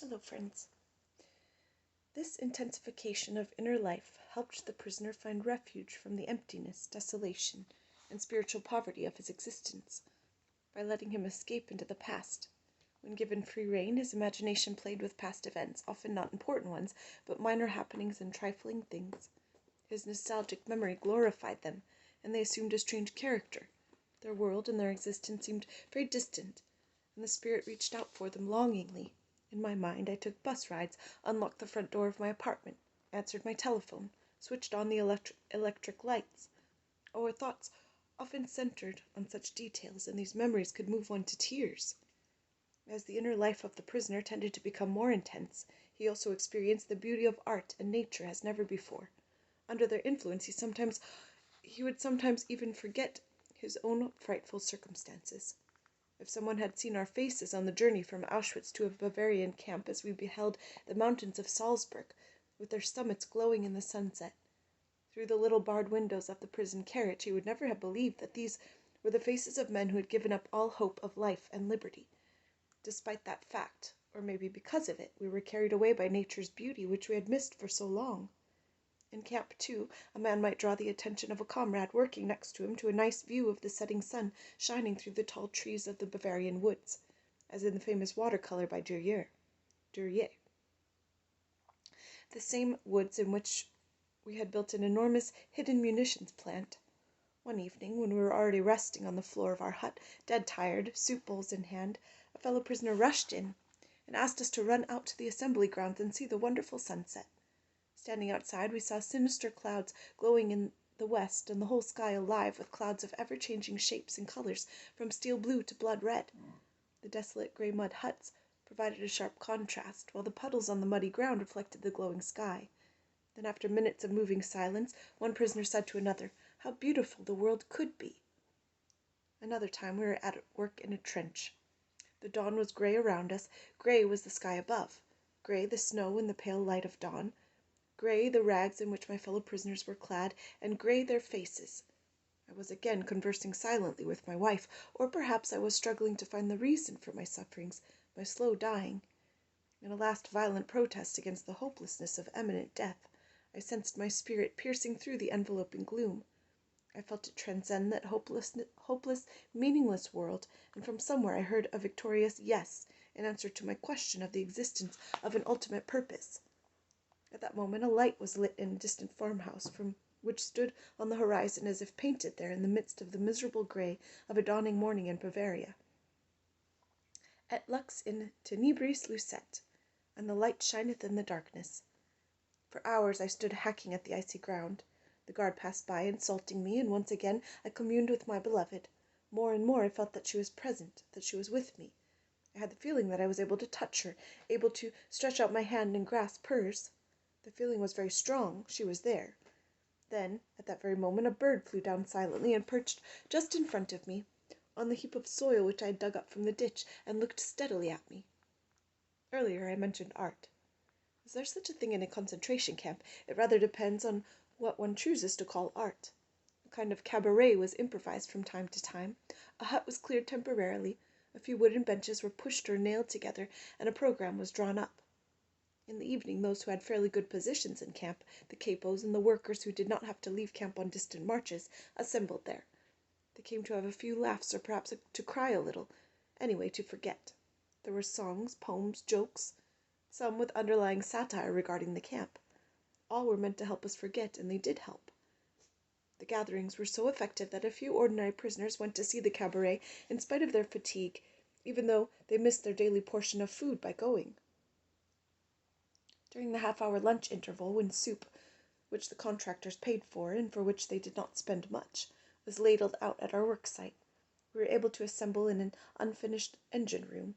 Hello, friends. This intensification of inner life helped the prisoner find refuge from the emptiness, desolation, and spiritual poverty of his existence, by letting him escape into the past. When given free rein, his imagination played with past events, often not important ones, but minor happenings and trifling things. His nostalgic memory glorified them, and they assumed a strange character. Their world and their existence seemed very distant, and the spirit reached out for them longingly. In my mind, I took bus rides, unlocked the front door of my apartment, answered my telephone, switched on the electric lights. Our thoughts often centered on such details, and these memories could move one to tears. As the inner life of the prisoner tended to become more intense, he also experienced the beauty of art and nature as never before. Under their influence, he would sometimes even forget his own frightful circumstances. If someone had seen our faces on the journey from Auschwitz to a Bavarian camp as we beheld the mountains of Salzburg, with their summits glowing in the sunset, through the little barred windows of the prison carriage, he would never have believed that these were the faces of men who had given up all hope of life and liberty. Despite that fact, or maybe because of it, we were carried away by nature's beauty which we had missed for so long. In camp, too, a man might draw the attention of a comrade working next to him to a nice view of the setting sun shining through the tall trees of the Bavarian woods, as in the famous watercolor by Dürer. The same woods in which we had built an enormous hidden munitions plant. One evening, when we were already resting on the floor of our hut, dead tired, soup bowls in hand, a fellow prisoner rushed in and asked us to run out to the assembly grounds and see the wonderful sunset. Standing outside, we saw sinister clouds glowing in the west, and the whole sky alive with clouds of ever-changing shapes and colors, from steel blue to blood red. The desolate grey mud huts provided a sharp contrast, while the puddles on the muddy ground reflected the glowing sky. Then, after minutes of moving silence, one prisoner said to another, "How beautiful the world could be!" Another time we were at work in a trench. The dawn was grey around us, grey was the sky above, grey the snow in the pale light of dawn, grey the rags in which my fellow prisoners were clad, and grey their faces. I was again conversing silently with my wife, or perhaps I was struggling to find the reason for my sufferings, my slow dying. In a last violent protest against the hopelessness of imminent death, I sensed my spirit piercing through the enveloping gloom. I felt it transcend that hopeless, meaningless world, and from somewhere I heard a victorious yes in answer to my question of the existence of an ultimate purpose. At that moment a light was lit in a distant farmhouse, from which stood on the horizon as if painted there in the midst of the miserable grey of a dawning morning in Bavaria. Et lux in tenebris lucet, and the light shineth in the darkness. For hours I stood hacking at the icy ground. The guard passed by, insulting me, and once again I communed with my beloved. More and more I felt that she was present, that she was with me. I had the feeling that I was able to touch her, able to stretch out my hand and grasp hers. The feeling was very strong. She was there. Then, at that very moment, a bird flew down silently and perched just in front of me, on the heap of soil which I had dug up from the ditch, and looked steadily at me. Earlier I mentioned art. Is there such a thing in a concentration camp? It rather depends on what one chooses to call art. A kind of cabaret was improvised from time to time. A hut was cleared temporarily, a few wooden benches were pushed or nailed together, and a programme was drawn up. In the evening, those who had fairly good positions in camp, the capos and the workers who did not have to leave camp on distant marches, assembled there. They came to have a few laughs, or perhaps to cry a little, anyway to forget. There were songs, poems, jokes, some with underlying satire regarding the camp. All were meant to help us forget, and they did help. The gatherings were so effective that a few ordinary prisoners went to see the cabaret in spite of their fatigue, even though they missed their daily portion of food by going. During the half-hour lunch interval, when soup, which the contractors paid for, and for which they did not spend much, was ladled out at our work-site, we were able to assemble in an unfinished engine-room.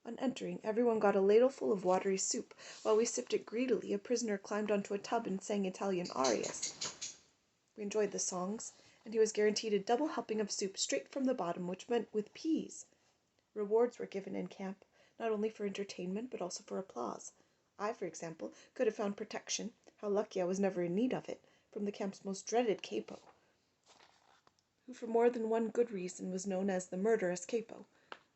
On entering, everyone got a ladleful of watery soup. While we sipped it greedily, a prisoner climbed onto a tub and sang Italian arias. We enjoyed the songs, and he was guaranteed a double helping of soup straight from the bottom, which meant with peas. Rewards were given in camp, not only for entertainment, but also for applause. I, for example, could have found protection, how lucky I was never in need of it, from the camp's most dreaded capo, who for more than one good reason was known as the murderous capo.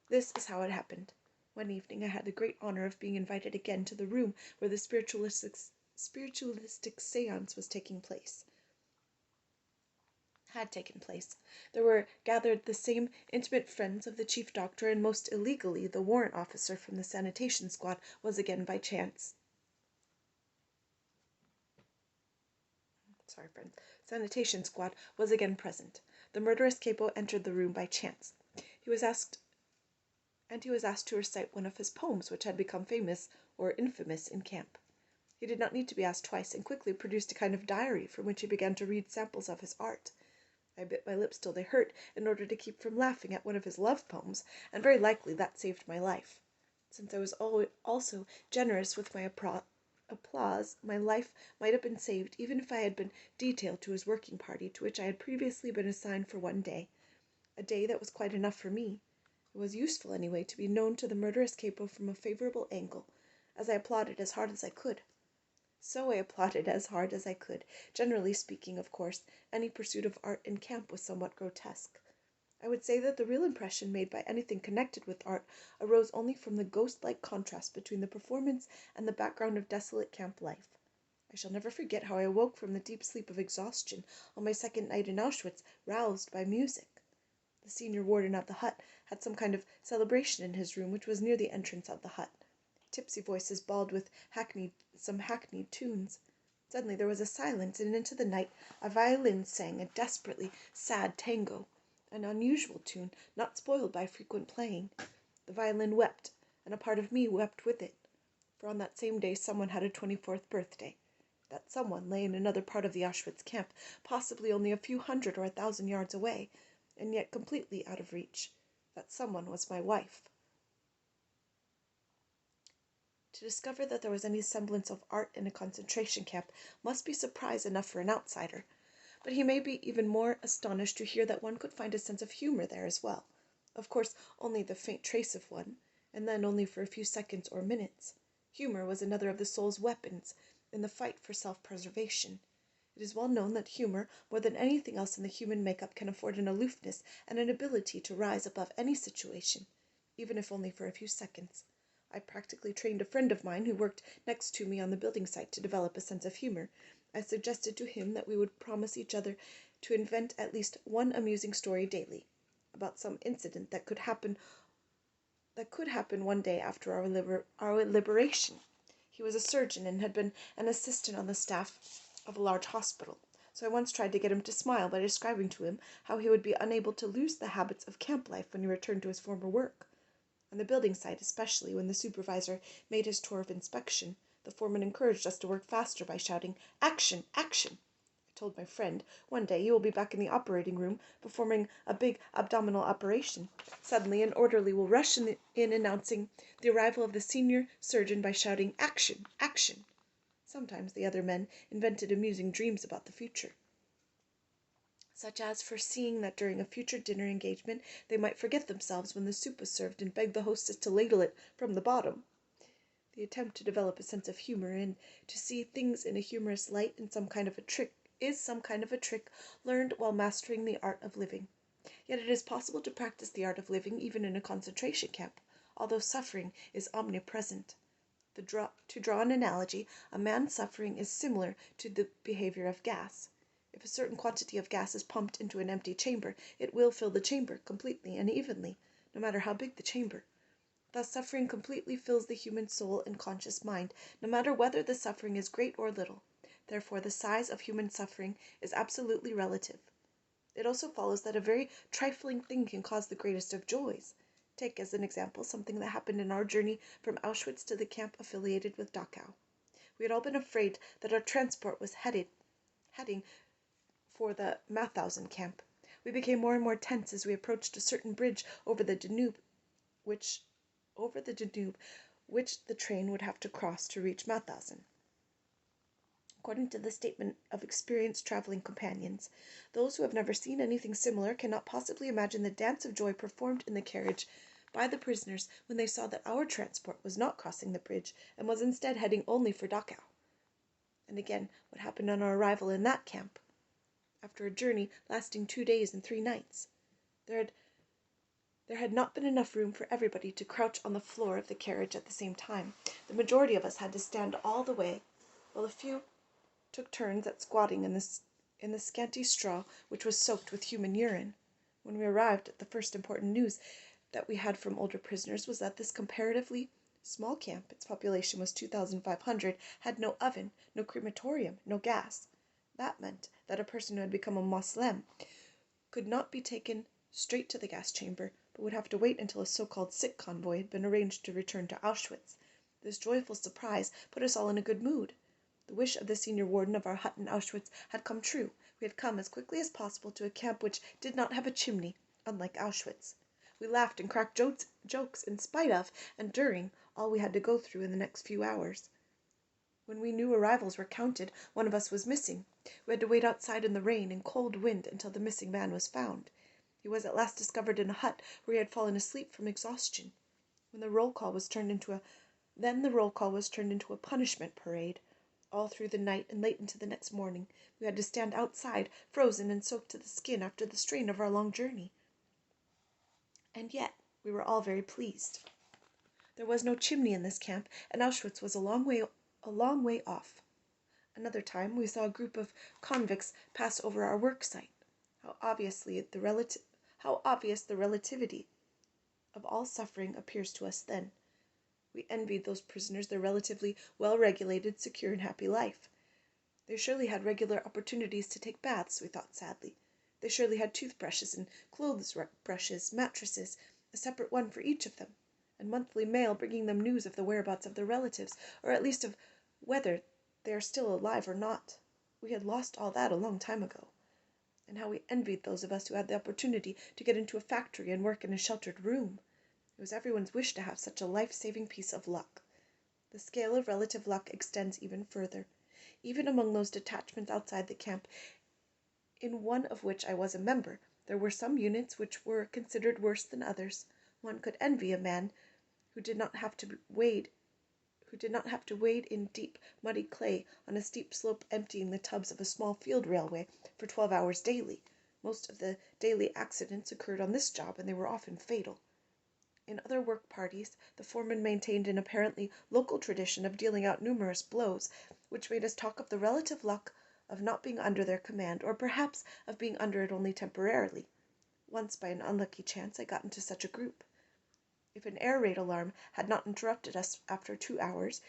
This is how it happened. One evening I had the great honor of being invited again to the room where the spiritualistic seance had taken place. There were gathered the same intimate friends of the chief doctor, and most illegally the warrant officer from the sanitation squad was again present. The murderous capo entered the room by chance. He was asked to recite one of his poems, which had become famous or infamous in camp. He did not need to be asked twice, and quickly produced a kind of diary from which he began to read samples of his art. I bit my lips till they hurt, in order to keep from laughing at one of his love poems, and very likely that saved my life. Since I was also generous with my applause, my life might have been saved even if I had been detailed to his working party, to which I had previously been assigned for one day. A day that was quite enough for me. It was useful, anyway, to be known to the murderous capo from a favourable angle, as I applauded as hard as I could. So I applauded as hard as I could. Generally speaking, of course, any pursuit of art in camp was somewhat grotesque. I would say that the real impression made by anything connected with art arose only from the ghost-like contrast between the performance and the background of desolate camp life. I shall never forget how I awoke from the deep sleep of exhaustion on my second night in Auschwitz, roused by music. The senior warden of the hut had some kind of celebration in his room, which was near the entrance of the hut. Tipsy voices bawled with some hackneyed tunes. Suddenly there was a silence, and into the night a violin sang a desperately sad tango, an unusual tune, not spoiled by frequent playing. The violin wept, and a part of me wept with it, for on that same day someone had a 24th birthday. That someone lay in another part of the Auschwitz camp, possibly only a few hundred or 1,000 yards away, and yet completely out of reach. That someone was my wife. To discover that there was any semblance of art in a concentration camp must be surprise enough for an outsider, but he may be even more astonished to hear that one could find a sense of humor there as well. Of course, only the faint trace of one, and then only for a few seconds or minutes. Humor was another of the soul's weapons in the fight for self-preservation. It is well known that humor, more than anything else in the human makeup, can afford an aloofness and an ability to rise above any situation, even if only for a few seconds. I practically trained a friend of mine who worked next to me on the building site to develop a sense of humor. I suggested to him that we would promise each other to invent at least one amusing story daily, about some incident that could happen one day after our liberation. He was a surgeon and had been an assistant on the staff of a large hospital, so I once tried to get him to smile by describing to him how he would be unable to lose the habits of camp life when he returned to his former work. On the building site, especially when the supervisor made his tour of inspection, the foreman encouraged us to work faster by shouting, "Action! Action!" I told my friend, "One day you will be back in the operating room performing a big abdominal operation. Suddenly an orderly will rush in announcing the arrival of the senior surgeon by shouting, 'Action! Action!'" Sometimes the other men invented amusing dreams about the future, such as foreseeing that during a future dinner engagement they might forget themselves when the soup was served and beg the hostess to ladle it from the bottom. The attempt to develop a sense of humor and to see things in a humorous light is some kind of a trick learned while mastering the art of living. Yet it is possible to practice the art of living even in a concentration camp, although suffering is omnipresent. To draw an analogy, a man's suffering is similar to the behavior of gas. If a certain quantity of gas is pumped into an empty chamber, it will fill the chamber completely and evenly, no matter how big the chamber. Thus suffering completely fills the human soul and conscious mind, no matter whether the suffering is great or little. Therefore the size of human suffering is absolutely relative. It also follows that a very trifling thing can cause the greatest of joys. Take as an example something that happened in our journey from Auschwitz to the camp affiliated with Dachau. We had all been afraid that our transport was heading for the Mauthausen camp. We became more and more tense as we approached a certain bridge over the Danube, which the train would have to cross to reach Mauthausen. According to the statement of experienced traveling companions, those who have never seen anything similar cannot possibly imagine the dance of joy performed in the carriage by the prisoners when they saw that our transport was not crossing the bridge and was instead heading only for Dachau. And again, what happened on our arrival in that camp? After a journey lasting 2 days and 3 nights, there had There had not been enough room for everybody to crouch on the floor of the carriage at the same time. The majority of us had to stand all the way, while a few took turns at squatting in the scanty straw which was soaked with human urine. When we arrived, the first important news that we had from older prisoners was that this comparatively small camp, its population was 2,500, had no oven, no crematorium, no gas. That meant that a person who had become a Moslem could not be taken straight to the gas chamber, but would have to wait until a so-called sick convoy had been arranged to return to Auschwitz. This joyful surprise put us all in a good mood. The wish of the senior warden of our hut in Auschwitz had come true. We had come as quickly as possible to a camp which did not have a chimney, unlike Auschwitz. We laughed and cracked jokes in spite of and during all we had to go through in the next few hours. When we new arrivals were counted, one of us was missing. We had to wait outside in the rain and cold wind until the missing man was found. He was at last discovered in a hut where he had fallen asleep from exhaustion. Then the roll call was turned into a punishment parade. All through the night and late into the next morning, we had to stand outside, frozen and soaked to the skin after the strain of our long journey. And yet we were all very pleased. There was no chimney in this camp, and Auschwitz was a long way off. Another time we saw a group of convicts pass over our work site. How obvious the relativity of all suffering appears to us then. We envied those prisoners their relatively well-regulated, secure, and happy life. They surely had regular opportunities to take baths, we thought sadly. They surely had toothbrushes and clothes brushes, mattresses, a separate one for each of them, and monthly mail bringing them news of the whereabouts of their relatives, or at least of whether they are still alive or not. We had lost all that a long time ago. And how we envied those of us who had the opportunity to get into a factory and work in a sheltered room. It was everyone's wish to have such a life-saving piece of luck. The scale of relative luck extends even further. Even among those detachments outside the camp, in one of which I was a member, there were some units which were considered worse than others. One could envy a man who did not have to wade in deep, muddy clay on a steep slope emptying the tubs of a small field railway for 12 hours daily. Most of the daily accidents occurred on this job, and they were often fatal. In other work parties, the foreman maintained an apparently local tradition of dealing out numerous blows, which made us talk of the relative luck of not being under their command, or perhaps of being under it only temporarily. Once, by an unlucky chance, I got into such a group. If an air raid alarm had not interrupted us after 2 hours,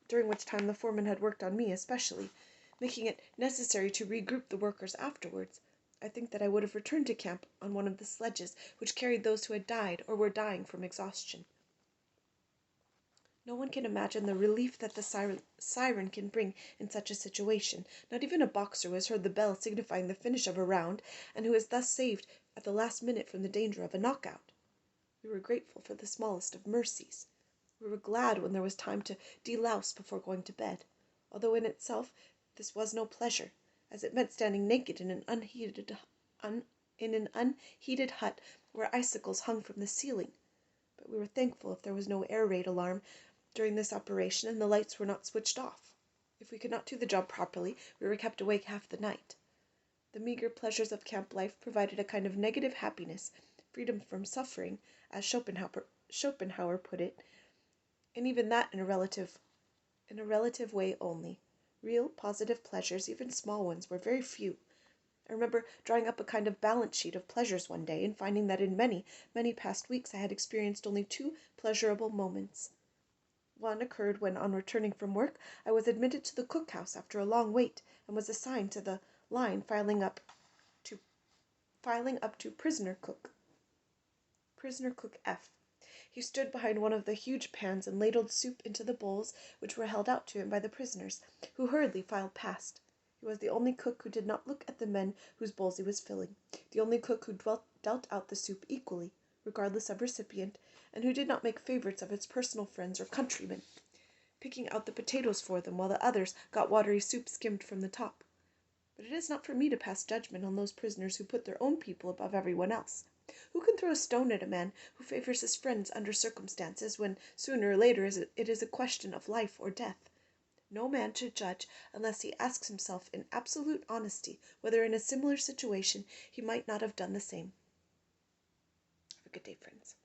during which time the foreman had worked on me especially, making it necessary to regroup the workers afterwards, I think that I would have returned to camp on one of the sledges which carried those who had died or were dying from exhaustion. No one can imagine the relief that the siren can bring in such a situation. Not even a boxer who has heard the bell signifying the finish of a round, and who is thus saved at the last minute from the danger of a knockout. We were grateful for the smallest of mercies. We were glad when there was time to delouse before going to bed, although in itself this was no pleasure, as it meant standing naked in an unheated hut where icicles hung from the ceiling. But we were thankful if there was no air raid alarm during this operation and the lights were not switched off. If we could not do the job properly, we were kept awake half the night. The meager pleasures of camp life provided a kind of negative happiness, freedom from suffering, as Schopenhauer put it, and even that in a relative way only. Real, positive pleasures, even small ones, were very few. I remember drawing up a kind of balance sheet of pleasures one day, and finding that in many, many past weeks I had experienced only 2 pleasurable moments. One occurred when, on returning from work, I was admitted to the cookhouse after a long wait, and was assigned to the line filing up to prisoner cook F. He stood behind one of the huge pans and ladled soup into the bowls which were held out to him by the prisoners, who hurriedly filed past. He was the only cook who did not look at the men whose bowls he was filling, the only cook who dealt out the soup equally, regardless of recipient, and who did not make favourites of his personal friends or countrymen, picking out the potatoes for them while the others got watery soup skimmed from the top. But it is not for me to pass judgment on those prisoners who put their own people above everyone else. Who can throw a stone at a man who favours his friends under circumstances when, sooner or later, it is a question of life or death? No man should judge unless he asks himself in absolute honesty whether in a similar situation he might not have done the same. a good day, friends.